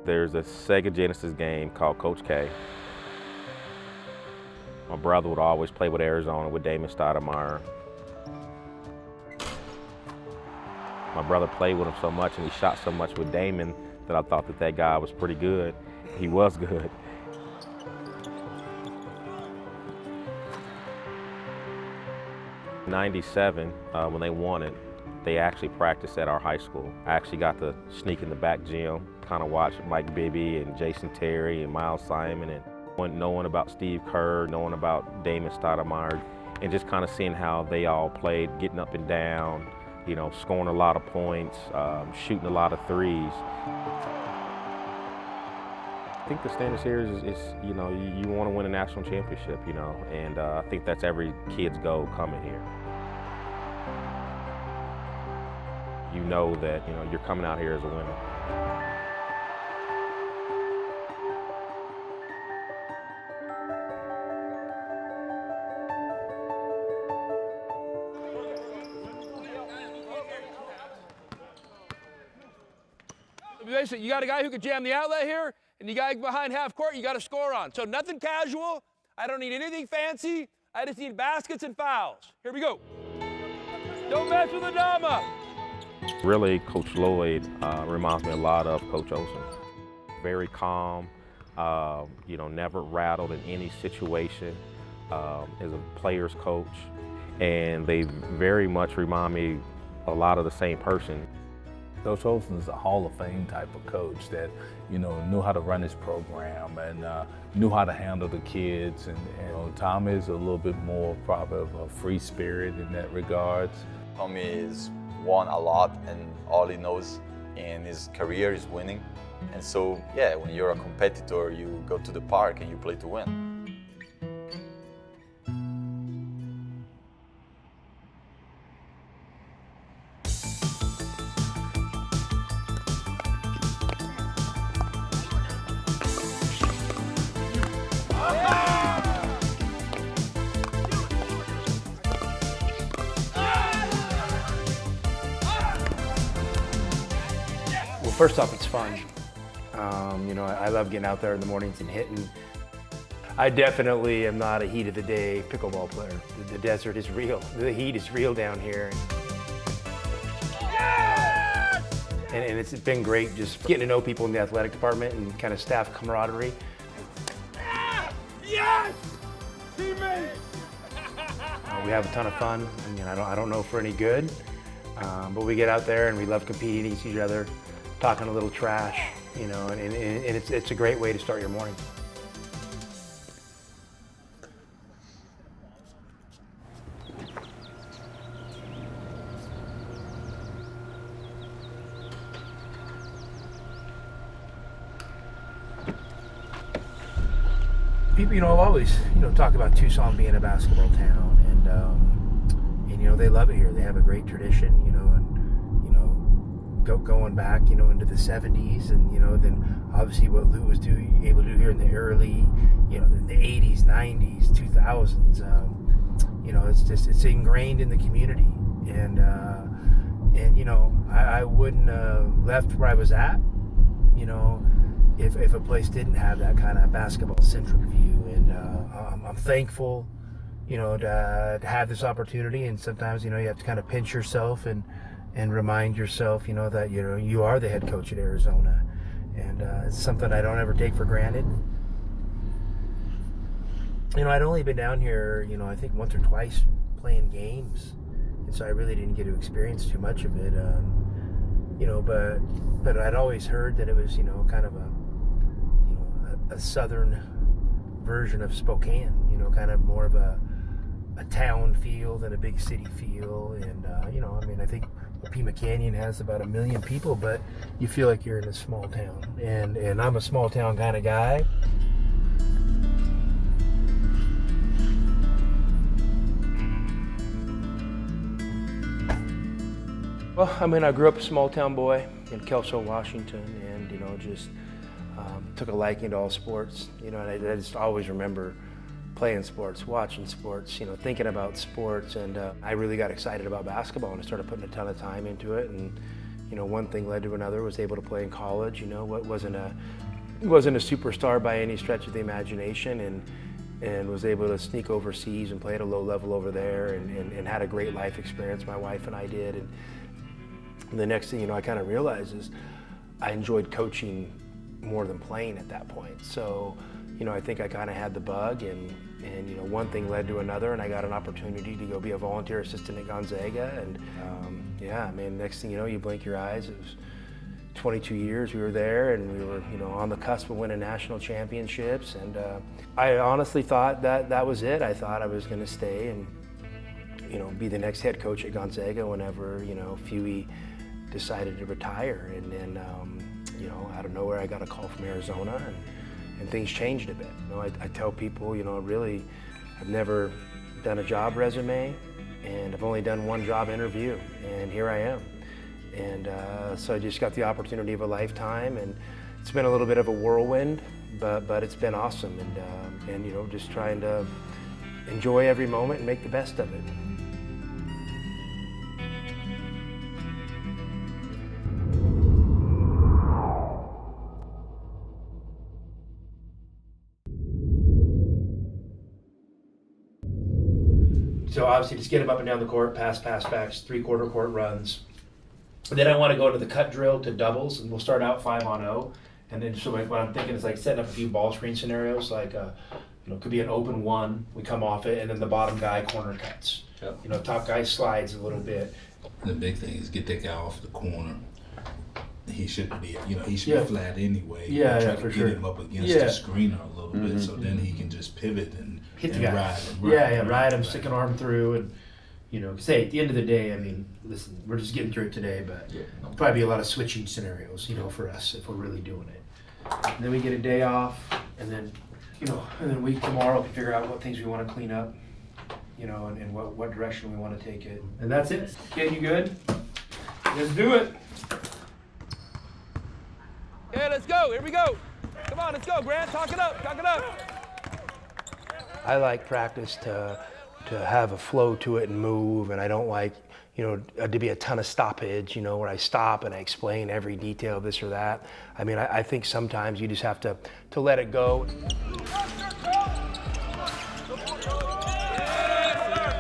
There's a Sega Genesis game called Coach K. My brother would always play with Arizona with Damon Stoudemire. My brother played with him so much and he shot so much with Damon that I thought that that guy was pretty good. He was good. '97, when they won it, they actually practiced at our high school. I actually got to sneak in the back gym, kind of watch Mike Bibby and Jason Terry and Miles Simon, and knowing about Steve Kerr, knowing about Damon Stoudemire, and just kind of seeing how they all played, getting up and down, you know, scoring a lot of points, shooting a lot of threes. I think the standards here is you know, you want to win a national championship, you know, and I think that's every kid's goal coming here. You know that, you know, you're coming out here as a winner. Basically, you got a guy who could jam the outlet here, and you got behind half court, you got to score on. So nothing casual. I don't need anything fancy. I just need baskets and fouls. Here we go. Don't mess with the Dama. Really, Coach Lloyd reminds me a lot of Coach Olsen. Very calm, you know, never rattled in any situation as a player's coach. And they very much remind me a lot of the same person. Coach Olsen is a Hall of Fame type of coach that, you know, knew how to run his program and knew how to handle the kids. And you know, Tommy is a little bit more probably of a free spirit in that regards. Tommy is won a lot, and all he knows in his career is winning. And so, yeah, when you're a competitor, you go to the park and you play to win. First off, it's fun. You know, I love getting out there in the mornings and hitting. I definitely am not a heat of the day pickleball player. The desert is real. The heat is real down here. And it's been great just getting to know people in the athletic department and kind of staff camaraderie. Yes! Teammates! We have a ton of fun. I mean, I don't know if we're any good, but we get out there and we love competing against each other, talking a little trash, you know, and it's a great way to start your morning. People, you know, always, you know, talk about Tucson being a basketball town, and you know, they love it here. They have a great tradition, you know, and going back, you know, into the 70s, and you know, then obviously what Lou was able to do here in the early, you know, in the 80s, 90s, 2000s. You know, it's ingrained in the community, and you know, I wouldn't have left where I was at, you know, if a place didn't have that kind of basketball-centric view. And I'm thankful, you know, to have this opportunity. And sometimes, you know, you have to kind of pinch yourself and remind yourself, you know, that, you know, you are the head coach at Arizona. And it's something I don't ever take for granted. You know, I'd only been down here, you know, I think once or twice playing games. And so I really didn't get to experience too much of it. You know, but I'd always heard that it was, you know, kind of a southern version of Spokane, you know, kind of more of a town feel than a big city feel. And, you know, I mean, I think Pima Canyon has about 1 million people, but you feel like you're in a small town. And I'm a small town kind of guy. Well, I mean, I grew up a small town boy in Kelso, Washington, and, you know, just took a liking to all sports, you know, and I just always remember playing sports, watching sports, you know, thinking about sports, and I really got excited about basketball and I started putting a ton of time into it. And you know, one thing led to another. Was able to play in college. You know, wasn't a superstar by any stretch of the imagination, and was able to sneak overseas and play at a low level over there, and had a great life experience. My wife and I did, and the next thing you know, I kind of realized is I enjoyed coaching more than playing at that point. So, you know, I think I kind of had the bug, and you know, one thing led to another, and I got an opportunity to go be a volunteer assistant at Gonzaga, and yeah, I mean, next thing you know, you blink your eyes, it was 22 years we were there, and we were, you know, on the cusp of winning national championships, and I honestly thought that was it. I thought I was going to stay and, you know, be the next head coach at Gonzaga whenever, you know, Fois decided to retire, and then, you know, out of nowhere I got a call from Arizona, and things changed a bit. You know, I tell people, you know, really, I've never done a job resume, and I've only done one job interview, and here I am. And so I just got the opportunity of a lifetime, and it's been a little bit of a whirlwind, but it's been awesome, and you know, just trying to enjoy every moment and make the best of it. So obviously just get them up and down the court, pass backs, three-quarter court runs. Then I want to go to the cut drill to doubles, and we'll start out 5-on-0. And then so what I'm thinking is like setting up a few ball screen scenarios, like you know, it could be an open one, we come off it, and then the bottom guy corner cuts. Yep. You know, top guy slides a little bit. The big thing is get that guy off the corner. He shouldn't be, you know, he should be flat anyway. Yeah, try for to sure. get him up against the screener a little bit, so then he can just pivot and hit the guy. ride him. Ride him, stick an arm through, and you know, say at the end of the day, I mean, listen, we're just getting through it today, but there'll probably be a lot of switching scenarios, you know, for us if we're really doing it. And then we get a day off, and then, you know, and then we tomorrow can figure out what things we want to clean up, you know, and what direction we want to take it. And that's it. Kid, you good? Let's do it. Okay, let's go. Here we go. Come on, let's go, Grant. Talk it up. Talk it up. I like practice to have a flow to it and move, and I don't like, you know, to be a ton of stoppage, you know, where I stop and I explain every detail of this or that. I mean, I think sometimes you just have to let it go.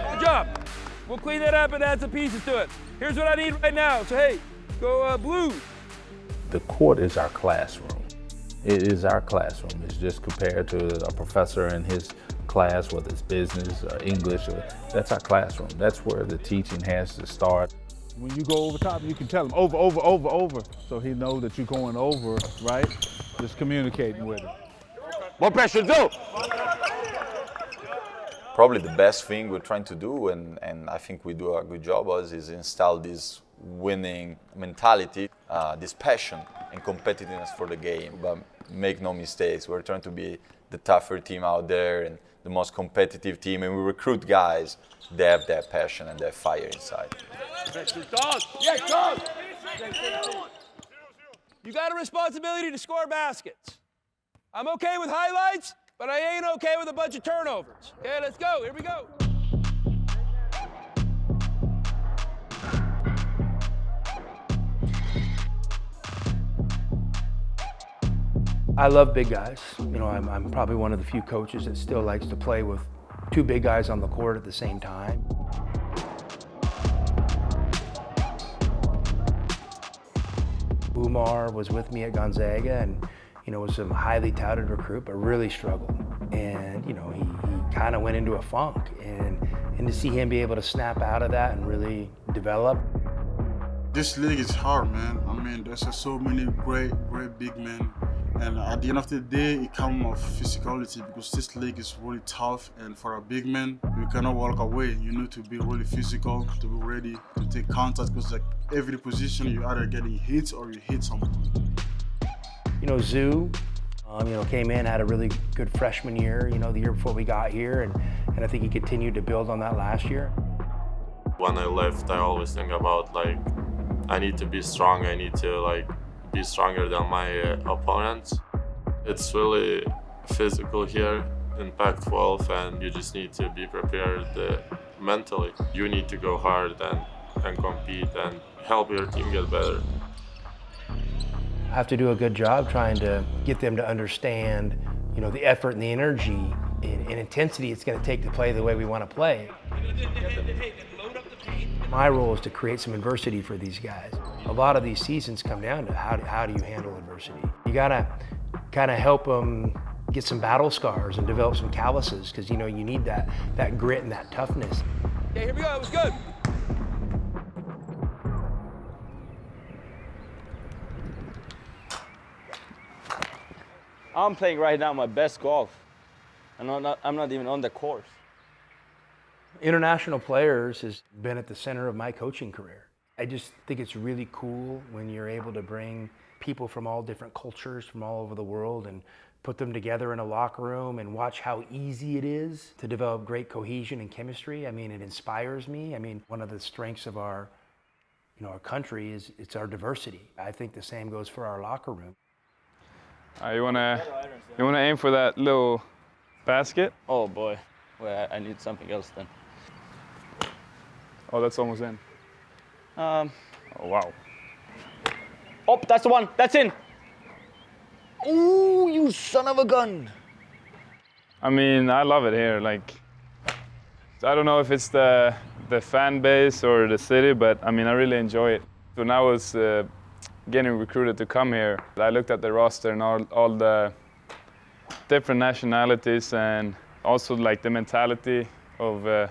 Good job. We'll clean that up and add some pieces to it. Here's what I need right now. So, hey, go Blues. The court is our classroom. It is our classroom. It's just compared to a professor in his class, whether it's business or English, that's our classroom. That's where the teaching has to start. When you go over top, you can tell him over, over, over, over, so he knows that you're going over, right? Just communicating with him. More pressure, go! Probably the best thing we're trying to do, and I think we do a good job of, is install this winning mentality, this passion and competitiveness for the game. But make no mistakes, we're trying to be the tougher team out there and the most competitive team, and we recruit guys that have that passion and that fire inside. You got a responsibility to score baskets. I'm okay with highlights, but I ain't okay with a bunch of turnovers. Okay, let's go. Here we go. I love big guys. You know, I'm probably one of the few coaches that still likes to play with two big guys on the court at the same time. Oumar was with me at Gonzaga, and you know, was a highly touted recruit, but really struggled. And you know, he kind of went into a funk, and to see him be able to snap out of that and really develop. This league is hard, man. I mean, there's so many great big men. And at the end of the day, it comes of physicality, because this league is really tough. And for a big man, you cannot walk away. You need to be really physical, to be ready to take contact, because like every position, you're either getting hit or you hit someone. You know, you know, came in, had a really good freshman year, you know, the year before we got here, and I think he continued to build on that last year. When I left, I always think about, like, I need to be strong, I need to, like, be stronger than my opponents. It's really physical here. in Pac-12, and you just need to be prepared mentally. You need to go hard and compete and help your team get better. I have to do a good job trying to get them to understand, you know, the effort and the energy and intensity it's going to take to play the way we want to play. My role is to create some adversity for these guys. A lot of these seasons come down to how do you handle adversity. You got to kind of help them get some battle scars and develop some calluses, because you know you need that grit and that toughness. Okay, here we go. It was good. I'm playing right now my best golf. I'm not even on the course. International players has been at the center of my coaching career. I just think it's really cool when you're able to bring people from all different cultures from all over the world and put them together in a locker room and watch how easy it is to develop great cohesion and chemistry. I mean, it inspires me. I mean, one of the strengths of our country is it's our diversity. I think the same goes for our locker room. You wanna aim for that little basket? Oh boy, well, I need something else then. Oh, that's almost in. Oh wow. Oh, that's the one. That's in. Ooh, you son of a gun. I mean, I love it here. Like, I don't know if it's the fan base or the city, but I mean, I really enjoy it. When I was getting recruited to come here, I looked at the roster and all the different nationalities, and also like the mentality of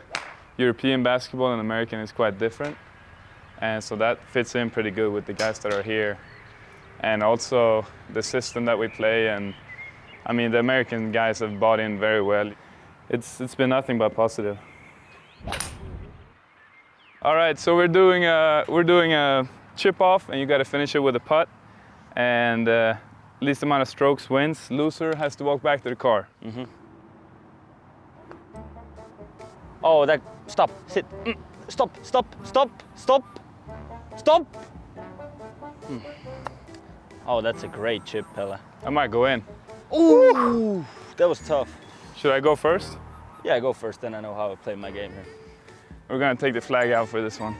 European basketball and American is quite different. And so that fits in pretty good with the guys that are here. And also the system that we play, and I mean the American guys have bought in very well. It's been nothing but positive. All right, so we're doing a chip off, and you got to finish it with a putt, and least amount of strokes wins. Loser has to walk back to the car. Mm-hmm. Oh, that stop, sit, stop. Oh, that's a great chip, Pelle. I might go in. Ooh, that was tough. Should I go first? Yeah, go first, then I know how to play my game here. We're gonna take the flag out for this one.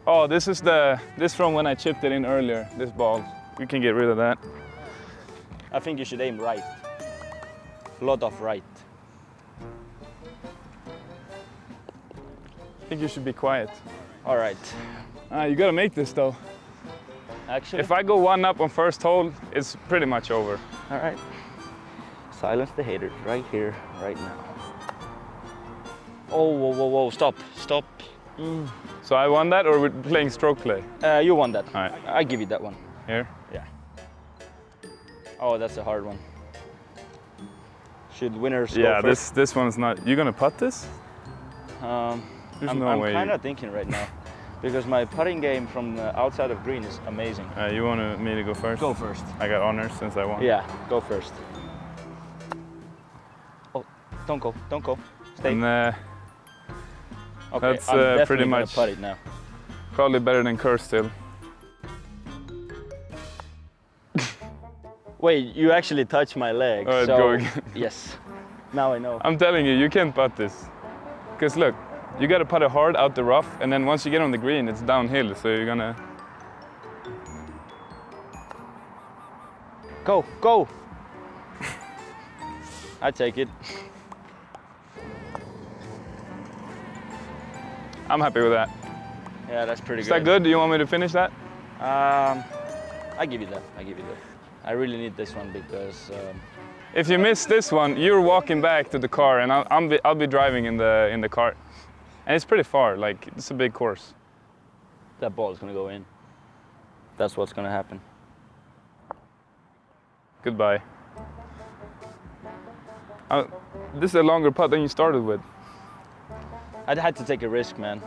Oh, this from when I chipped it in earlier, this ball. We can get rid of that. I think you should aim right. A lot of right. I think you should be quiet. All right. You gotta make this though. Actually? If I go one up on first hole, it's pretty much over. All right. Silence the haters right here, right now. Oh, whoa, stop. So I won that, or we're playing stroke play? You won that. All right. I give you that one. Here? Yeah. Oh, that's a hard one. Should winners go first? Yeah, this one's not. You gonna putt this? I'm no way. kind of thinking right now, because my putting game from outside of green is amazing. You want me to go first? Go first. I got honors since I won. Yeah, go first. Oh, don't go. Stay. And, okay, that's I'm definitely pretty gonna much putt it now. Probably better than Kerr still. Wait, you actually touched my leg. All right, so go again. Yes. Now I know. I'm telling you can't putt this. Because look, you got to putt it hard out the rough, and then once you get on the green, it's downhill, so you're gonna... Go! I take it. I'm happy with that. Yeah, that's pretty good. Is that good? Do you want me to finish that? I give you that. I really need this one because... If you miss this one, you're walking back to the car, and I'll be driving in the cart. And it's pretty far, like, it's a big course. That ball is gonna go in. That's what's gonna happen. Goodbye. This is a longer putt than you started with. I had to take a risk, man.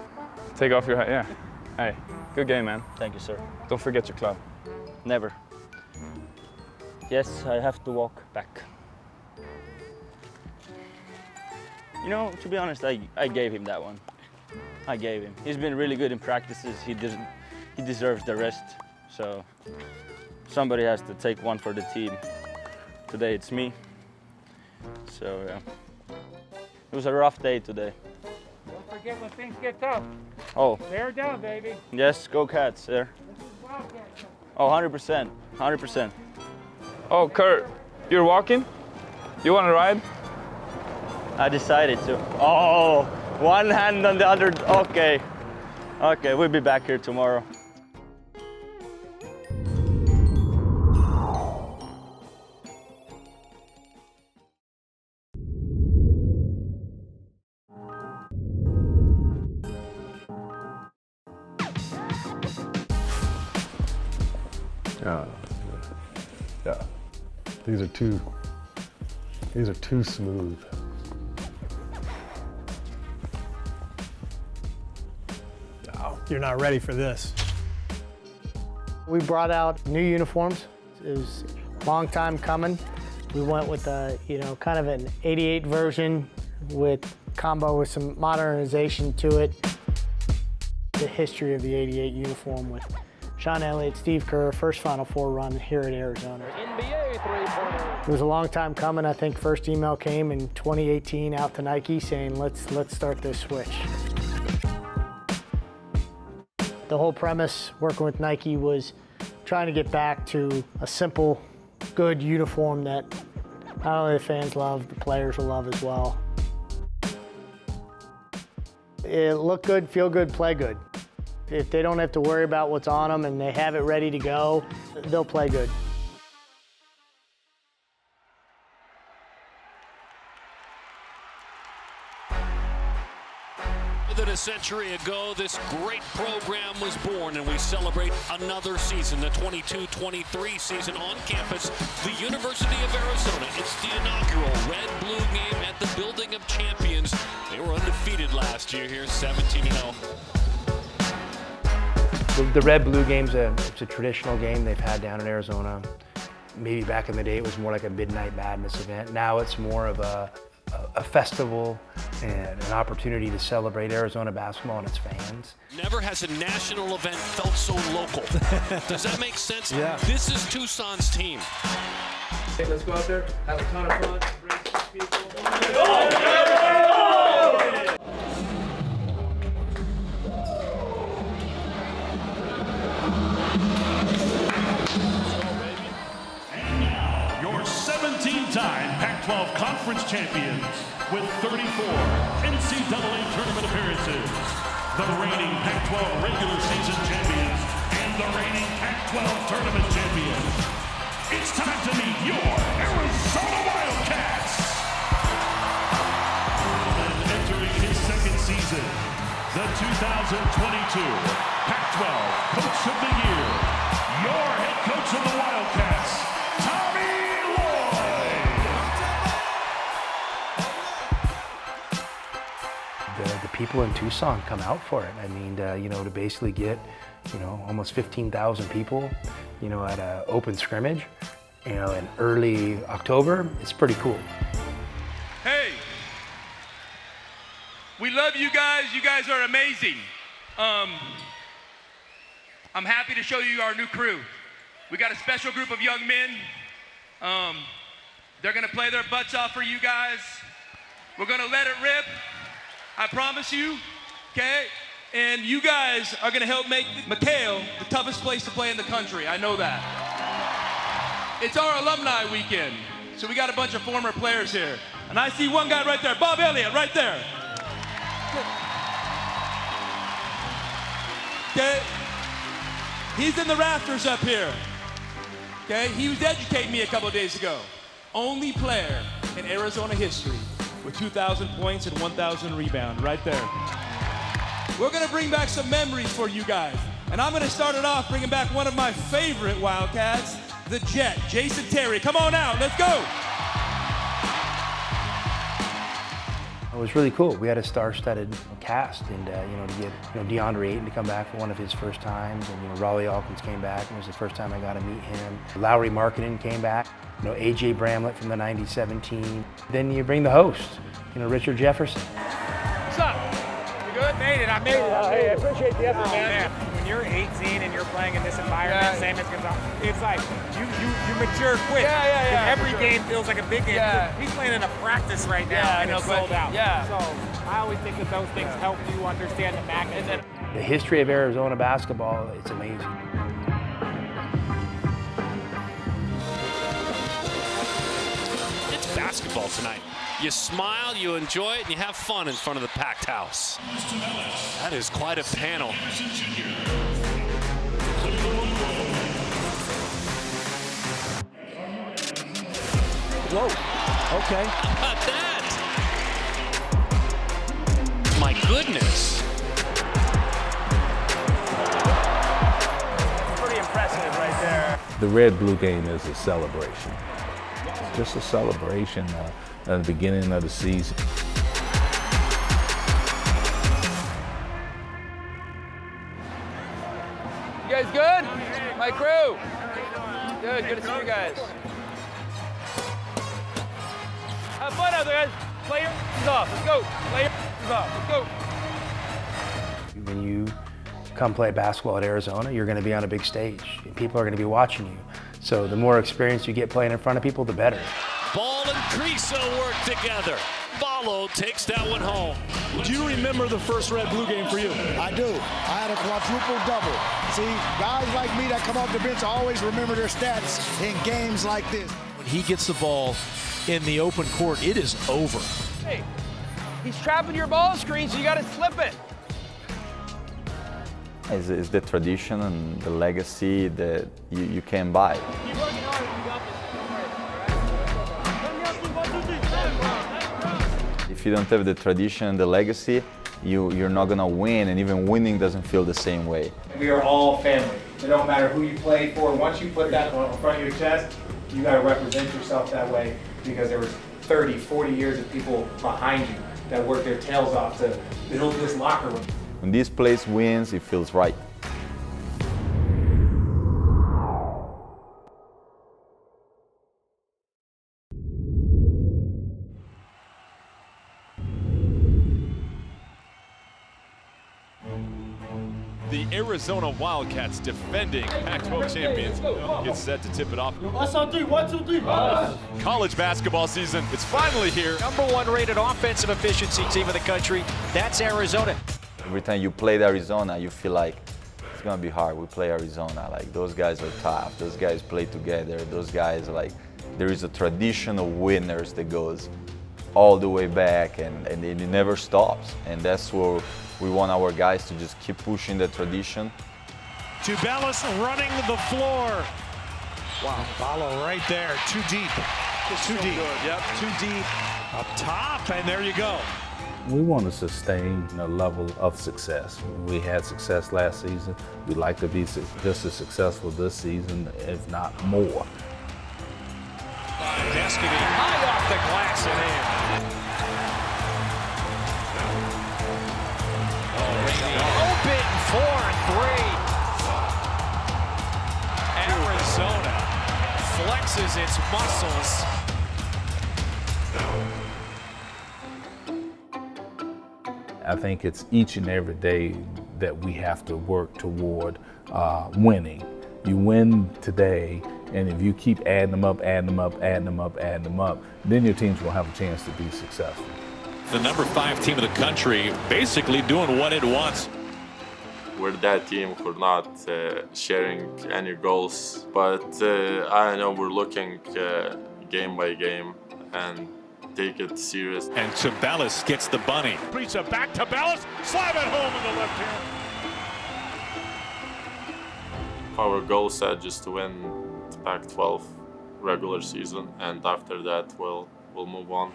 Take off your hat, yeah. Hey, good game, man. Thank you, sir. Don't forget your club. Never. Yes, I have to walk back. You know, to be honest, I gave him that one. I gave him. He's been really good in practices. He deserves the rest. So somebody has to take one for the team. today it's me. So yeah, it was a rough day today. Don't forget when things get tough. Oh. Bear down, baby. Yes, go Cats there. Oh, 100%, 100%. Oh, Kerr, you're walking? You want to ride? I decided to. Oh, one hand on the other. Okay. Okay, we'll be back here tomorrow. Yeah, these are too smooth. Oh, you're not ready for this. We brought out new uniforms. It was a long time coming. We went with a, kind of an 88 version with combo with some modernization to it. The history of the 88 uniform with Sean Elliott, Steve Kerr, first Final Four run here at Arizona. NBA three-pointer. It was a long time coming. I think first email came in 2018 out to Nike saying, let's start this switch. The whole premise working with Nike was trying to get back to a simple, good uniform that not only the fans love, the players will love as well. It look good, feel good, play good. If they don't have to worry about what's on them and they have it ready to go, they'll play good. More than a century ago, this great program was born, and we celebrate another season, the 22-23 season on campus, the University of Arizona. It's the inaugural Red-Blue game at the Building of Champions. They were undefeated last year here, 17-0. The Red-Blue game's it's a traditional game they've had down in Arizona. Maybe back in the day it was more like a Midnight Madness event. Now it's more of a festival and an opportunity to celebrate Arizona basketball and its fans. Never has a national event felt so local. Does that make sense? Yeah. This is Tucson's team. Hey, let's go out there, have a ton of fun, bring some people. Your 17-time Pac-12 Conference champions with 34 NCAA tournament appearances, the reigning Pac-12 regular season champions, and the reigning Pac-12 tournament champions. It's time to meet your Arizona Wildcats. And entering his second season, the 2022 Pac-12 Coach of the Year, your head coach of the Wildcats, The people in Tucson come out for it. I mean, to basically get, almost 15,000 people, at an open scrimmage, in early October, it's pretty cool. Hey, we love you guys. You guys are amazing. I'm happy to show you our new crew. We got a special group of young men. They're gonna play their butts off for you guys. We're gonna let it rip. I promise you, okay? And you guys are gonna help make McHale the toughest place to play in the country. I know that. It's our alumni weekend, so we got a bunch of former players here. And I see one guy right there, Bob Elliott, right there. Okay? He's in the rafters up here. Okay? He was educating me a couple of days ago. Only player in Arizona history with 2,000 points and 1,000 rebounds, right there. We're gonna bring back some memories for you guys. And I'm gonna start it off bringing back one of my favorite Wildcats, the Jet, Jason Terry. Come on out, let's go. It was really cool. We had a star-studded cast, and to get DeAndre Ayton to come back for one of his first times, and Raleigh Alkins came back. It was the first time I got to meet him. Lowry Markkinen came back. AJ Bramlett from the '97 team. Then you bring the host, Richard Jefferson. What's up? You good? Made it. I made it. Hey, I appreciate the effort, man. you're 18 and you're playing in this environment, same as Gonzalez, it's like you mature quick. Yeah. Every game feels like a big game. Yeah. He's playing in a practice right now and it's sold out. Yeah. So I always think that those things help you understand the magnitude. The history of Arizona basketball, it's amazing. It's basketball tonight. You smile, you enjoy it, and you have fun in front of the packed house. That is quite a panel. Whoa, okay. How about that? My goodness. Pretty impressive right there. The red-blue game is a celebration. It's just a celebration at the beginning of the season. You guys good? My crew? Good to see you guys. Have fun out there, guys. Play your off. Let's go. Play your off. Let's go. When you come play basketball at Arizona, you're going to be on a big stage. And people are going to be watching you. So the more experience you get playing in front of people, the better. Ball and Kriisa work together. Ballo takes that one home. Do you remember the first red-blue game for you? I do. I had a quadruple double. See, guys like me that come off the bench always remember their stats in games like this. When he gets the ball in the open court, it is over. Hey, he's trapping your ball screen, so you got to slip it. It's the tradition and the legacy that you can't buy. If you don't have the tradition and the legacy, you're not gonna win, and even winning doesn't feel the same way. We are all family. It don't matter who you play for. Once you put that on front of your chest, you gotta represent yourself that way, because there was 30, 40 years of people behind you that worked their tails off to build this locker room. When this place wins, it feels right. The Arizona Wildcats, defending Pac-12 champions, get set to tip it off. 1, 2, 3, 1, 2, 3. College basketball season, it's finally here. #1 rated offensive efficiency team in the country. That's Arizona. Every time you play Arizona, you feel like it's gonna be hard. We play Arizona, like those guys are tough. Those guys play together. Those guys, like, there is a tradition of winners that goes all the way back, and it never stops. And that's where we want our guys to just keep pushing the tradition. Tubelis running the floor. Wow, Ballo right there, too deep. Too deep. Yep, too deep. Up top, and there you go. We want to sustain a level of success. We had success last season. We'd like to be just as successful this season, if not more. Destiny high off the glass and in. Open 4 and 3. Arizona flexes its muscles. I think it's each and every day that we have to work toward winning. You win today, and if you keep adding them up, then your teams will have a chance to be successful. The #5 team of the country, basically doing what it wants. We're that team for not sharing any goals, but I know we're looking game by game and take it serious. And Tubelis gets the bunny. Kriisa back to Tubelis, slam it home in the left hand. Our goal set just to win the Pac-12 regular season, and after that we'll move on.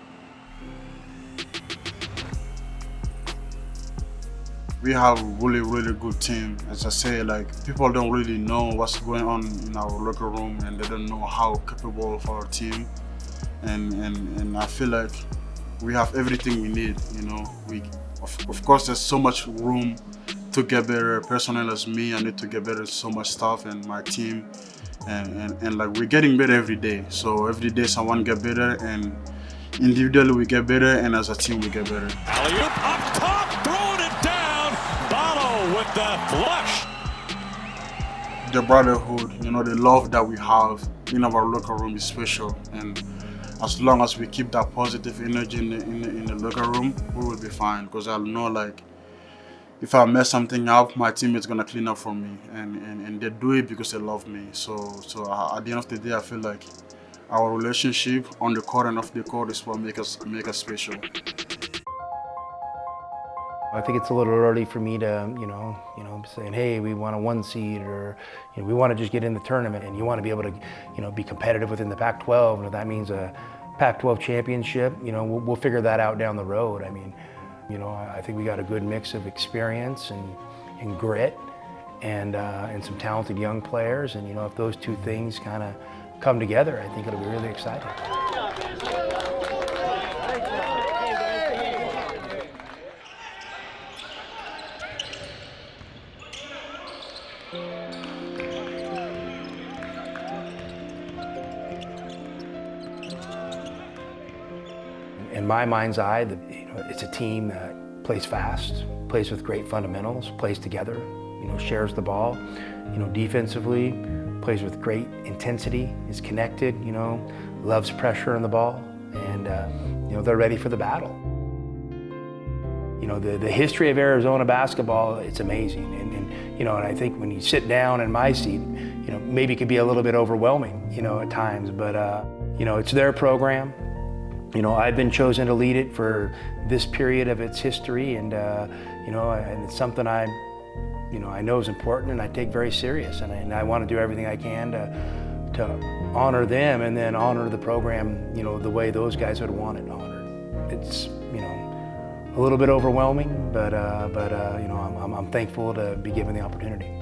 We have a really good team. As I say, like, people don't really know what's going on in our locker room, and they don't know how capable of our team. And I feel like we have everything we need, you know. Of course, there's so much room to get better. Personnel as me, I need to get better so much stuff, and my team. And like, we're getting better every day. So every day someone get better, and individually we get better, and as a team we get better. Alley-oop up top, throwing it down. Ballo with the flush. the brotherhood, you know, the love that we have in our locker room is special. And as long as we keep that positive energy in the locker room, we will be fine. Because I'll know, like, if I mess something up, my teammates gonna clean up for me, and they do it because they love me. So at the end of the day, I feel like our relationship on the court and off the court is what make us special. I think it's a little early for me to, you know, saying, hey, we want a 1 seed, or, you know, we want to just get in the tournament, and you want to be able to, you know, be competitive within the Pac-12, and if that means a Pac-12 championship, you know, we'll figure that out down the road. I mean, you know, I think we got a good mix of experience and grit, and some talented young players, and, you know, if those two things kind of come together, I think it'll be really exciting. In my mind's eye, you know, it's a team that plays fast, plays with great fundamentals, plays together, you know, shares the ball, you know, defensively, plays with great intensity, is connected, you know, loves pressure on the ball, and you know, they're ready for the battle. You know, the history of Arizona basketball, it's amazing, and you know, and I think when you sit down in my seat, you know, maybe it could be a little bit overwhelming, you know, at times, but you know, it's their program. You know, I've been chosen to lead it for this period of its history, and you know, and it's something I know is important, and I take very serious, and I want to do everything I can to honor them, and then honor the program, you know, the way those guys would want it honored. It's, you know, a little bit overwhelming, but you know, I'm thankful to be given the opportunity.